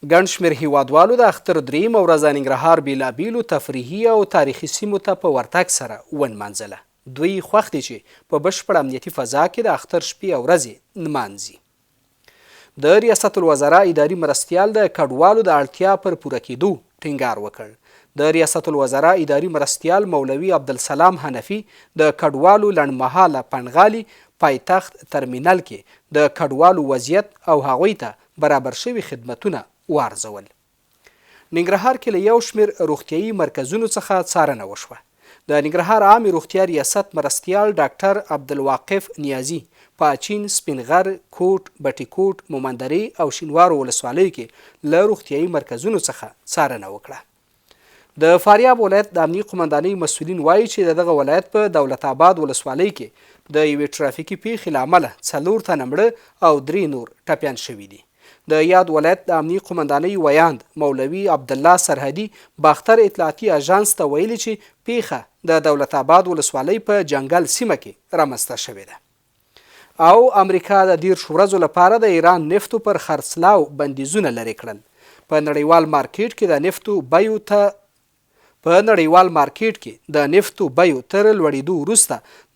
ګڼ شمېر هیوادوالو د اختر درېیمه ورځ د ننګرهار بېلابېلو تفریحي او تاریخي سیمو ته په ورتګ سره ونمانځله. دوی خوښ دي چې په بشپړ امنیتي فضا کې د اختر شپې او ورځې نمانځي. د ریاست الوزرا اداري مرستیال د کډوالو د اړتیا پر پوره کېدو ټینګار وکړ. د ریاست الوزرا اداري مرستیال مولوي عبدالسلام حنفي د کډوالو لنډمهاله پنډغالي پایتخت ترمینل کې د کډوالو وضعیت او هغوی ته برابر شوي خدمتونه وارزول. ننګرهار کې له یو شمېر روغتیایي مرکزونو څخه څارنه وشوه. د ننګرهار عامې روغتیا ریاست مرستیال ډاکټر عبدالواقف نیازي په اچین، سپینغر، کوټ، بټي کوټ، مومندرې او شینوارو ولسوالیو کې له روغتیایي مرکزونو څخه څارنه وکړه. د فاریاب ولایت د امنیي قمندانۍ مسؤلین وایي چې د دغه ولایت په دولت آباد ولسوالۍ کې د یوې ټرافیکي پیښې له امله 4 تنه مړه او 3 نور ټپیان شوي دي. د یاد ولایت د امنیي قمندانۍ ویاند مولوي عبدالله سرحدي باختر اطلاعاتي اژانس ته ویلي چې پیښه د دولت آباد ولسوالۍ په جنګل سیمه کې رامنځته شوې ده. او امریکا د 10 ورځو لپاره د ایران نفتو پر خرڅلاو بندیزونه لرې کړل. په نړیوال مارکیټ کې د نفتو بیو تر لوړېدو وروسته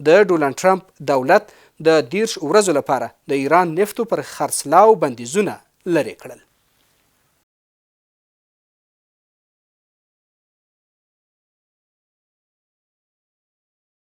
د ډونالډ ټرمپ دولت د 10 ورځو لپاره د ایران نفتو پر خرڅلاو بندیزونه لرې کړل.